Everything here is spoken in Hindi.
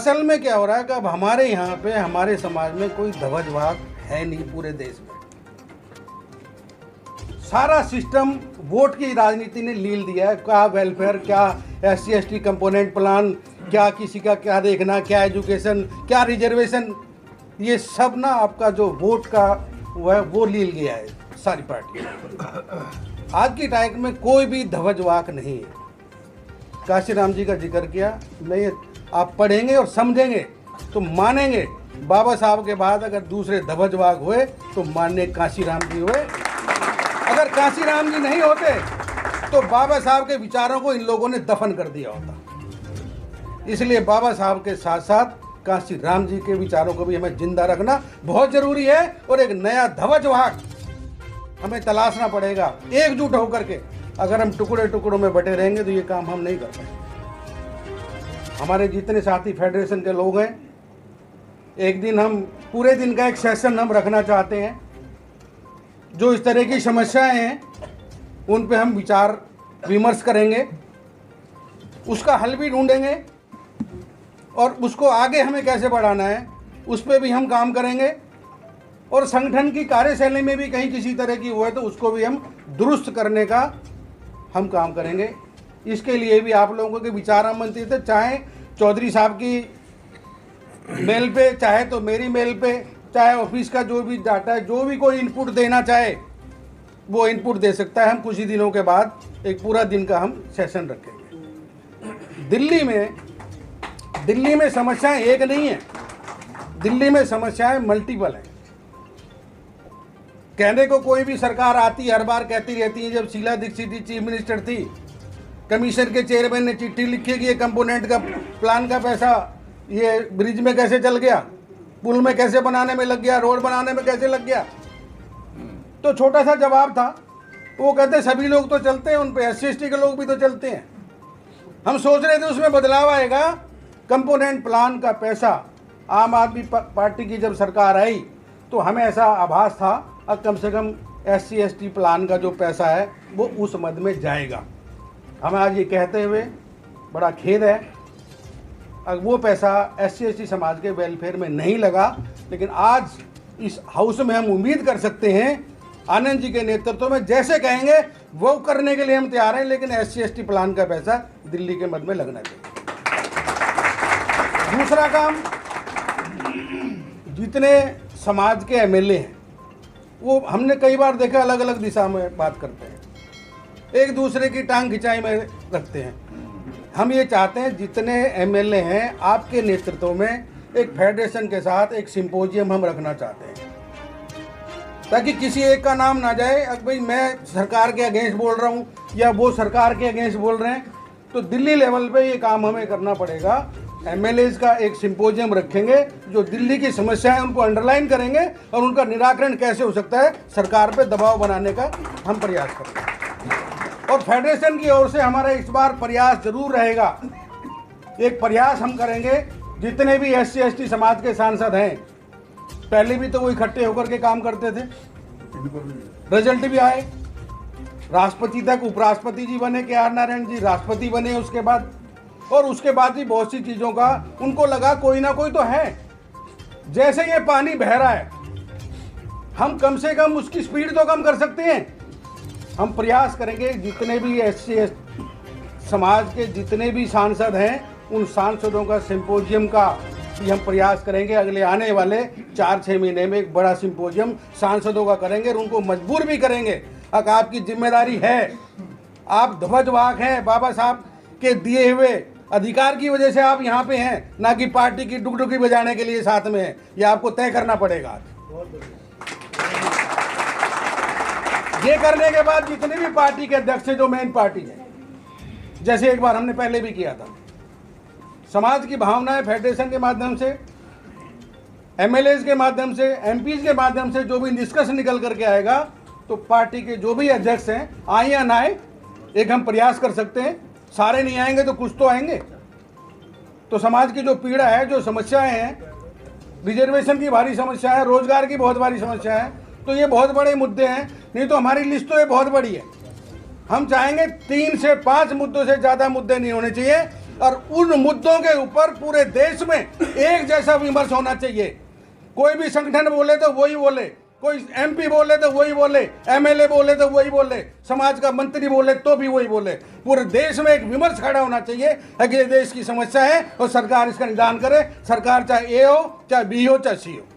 असल में क्या हो रहा है कि अब हमारे यहाँ पे हमारे समाज में कोई ध्वजवाद है नहीं पूरे देश में। सारा सिस्टम वोट की राजनीति ने लील दिया है। क्या वेलफेयर, क्या SC/ST कंपोनेंट प्लान, क्या किसी का क्या देखना, क्या एजुकेशन, क्या रिजर्वेशन, ये सब ना आपका जो वोट का वो लील गया है सारी पार्टी। आज की तारीख में कोई भी ध्वजवाक नहीं है। काशीराम जी का जिक्र किया, मैं ये आप पढ़ेंगे और समझेंगे तो मानेंगे। बाबा साहब के बाद अगर दूसरे ध्वजवाक हुए तो मानने काशीराम जी हुए। अगर काशीराम जी नहीं होते तो बाबा साहब के विचारों को इन लोगों ने दफन कर दिया होता। इसलिए बाबा साहब के साथ साथ काशीराम जी के विचारों को भी हमें जिंदा रखना बहुत जरूरी है। और एक नया ध्वजवाक हमें तलाशना पड़ेगा एकजुट होकर के। अगर हम टुकड़े टुकड़ों में बटे रहेंगे तो ये काम हम नहीं कर पाएंगे। हमारे जितने साथी फेडरेशन के लोग हैं, एक दिन हम पूरे दिन का एक सेशन हम रखना चाहते हैं। जो इस तरह की समस्याएं हैं उन पे हम विचार विमर्श करेंगे, उसका हल भी ढूंढेंगे और उसको आगे हमें कैसे बढ़ाना है उस पर भी हम काम करेंगे। और संगठन की कार्यशैली में भी कहीं किसी तरह की हुआ है तो उसको भी हम दुरुस्त करने का हम काम करेंगे। इसके लिए भी आप लोगों के विचार आमंत्रित है, चाहे चौधरी साहब की मेल पे, चाहे तो मेरी मेल पे, चाहे ऑफिस का जो भी डाटा है, जो भी कोई इनपुट देना चाहे वो इनपुट दे सकता है। हम कुछ ही दिनों के बाद एक पूरा दिन का हम सेशन रखेंगे। दिल्ली में समस्याएं एक नहीं है, दिल्ली में समस्याएं मल्टीपल हैं। कहने को कोई भी सरकार आती हर बार कहती रहती है। जब शीला दीक्षित जी चीफ मिनिस्टर थी, कमीशन के चेयरमैन ने चिट्ठी लिखी कि ये कंपोनेंट का प्लान का पैसा ये ब्रिज में कैसे चल गया, पुल में कैसे बनाने में लग गया, रोड बनाने में कैसे लग गया। तो छोटा सा जवाब था, वो कहते सभी लोग तो चलते हैं, उन पे SC/ST के लोग भी तो चलते हैं। हम सोच रहे थे उसमें बदलाव आएगा। कंपोनेंट प्लान का पैसा आम आदमी पार्टी की जब सरकार आई तो हमें ऐसा आभास था अब कम से कम SC/ST प्लान का जो पैसा है वो उस मद में जाएगा। हमें आज ये कहते हुए बड़ा खेद है, अब वो पैसा SC/ST समाज के वेलफेयर में नहीं लगा। लेकिन आज इस हाउस में हम उम्मीद कर सकते हैं आनंद जी के नेतृत्व में जैसे कहेंगे वो करने के लिए हम तैयार हैं। लेकिन SC/ST प्लान का पैसा दिल्ली के मद में लगना चाहिए। दूसरा काम, जितने समाज के MLA हैं वो हमने कई बार देखा अलग अलग दिशा में बात करते हैं, एक दूसरे की टांग खिंचाई में रखते हैं। हम ये चाहते हैं जितने MLA हैं आपके नेतृत्व में एक फेडरेशन के साथ एक सिंपोजियम हम रखना चाहते हैं, ताकि किसी एक का नाम ना जाए अब भाई मैं सरकार के अगेंस्ट बोल रहा हूँ या वो सरकार के अगेंस्ट बोल रहे हैं। तो दिल्ली लेवल पे ये काम हमें करना पड़ेगा। MLAs का एक सिंपोजियम रखेंगे, जो दिल्ली की समस्या है उनको अंडरलाइन करेंगे और उनका निराकरण कैसे हो सकता है सरकार पे दबाव बनाने का हम प्रयास करेंगे। और फेडरेशन की ओर से हमारा इस बार प्रयास जरूर रहेगा, एक प्रयास हम करेंगे जितने भी SC/ST समाज के सांसद हैं, पहले भी तो वो इकट्ठे होकर के काम करते थे, रिजल्ट भी आए, राष्ट्रपति तक उपराष्ट्रपति जी बने KR नारायण जी, राष्ट्रपति बने उसके बाद, और उसके बाद भी बहुत सी चीज़ों का उनको लगा कोई ना कोई तो है। जैसे ये पानी बह रहा है हम कम से कम उसकी स्पीड तो कम कर सकते हैं। हम प्रयास करेंगे जितने भी SC/ST समाज के जितने भी सांसद हैं उन सांसदों का सिंपोजियम का हम प्रयास करेंगे। अगले आने वाले 4-6 महीने में एक बड़ा सिंपोजियम सांसदों का करेंगे और उनको मजबूर भी करेंगे। अब आपकी जिम्मेदारी है, आप ध्वजवाहक हैं, बाबा साहब के दिए हुए अधिकार की वजह से आप यहाँ पे हैं, ना कि पार्टी की डुगडुगी बजाने के लिए साथ में है। ये आपको तय करना पड़ेगा। ये करने के बाद जितने भी पार्टी के अध्यक्ष हैं, जो मेन पार्टी है, जैसे एक बार हमने पहले भी किया था, समाज की भावनाएं फेडरेशन के माध्यम से, MLAs के माध्यम से, MPs के माध्यम से जो भी निष्कर्ष निकल करके आएगा तो पार्टी के जो भी अध्यक्ष हैं आए या ना आए, एक हम प्रयास कर सकते हैं। सारे नहीं आएंगे तो कुछ तो आएंगे। तो समाज की जो पीड़ा है, जो समस्याएं हैं, रिजर्वेशन की भारी समस्या है, रोजगार की बहुत भारी समस्या है, तो ये बहुत बड़े मुद्दे हैं। नहीं तो हमारी लिस्ट तो ये बहुत बड़ी है। हम चाहेंगे 3 से 5 मुद्दों से ज़्यादा मुद्दे नहीं होने चाहिए। और उन मुद्दों के ऊपर पूरे देश में एक जैसा विमर्श होना चाहिए। कोई भी संगठन बोले तो वही बोले, कोई एमपी बोले तो वही बोले, एमएलए बोले तो वही बोले, समाज का मंत्री बोले तो भी वही बोले। पूरे देश में एक विमर्श खड़ा होना चाहिए कि ये देश की समस्या है और सरकार इसका निदान करे। सरकार चाहे ए हो, चाहे बी हो, चाहे सी हो।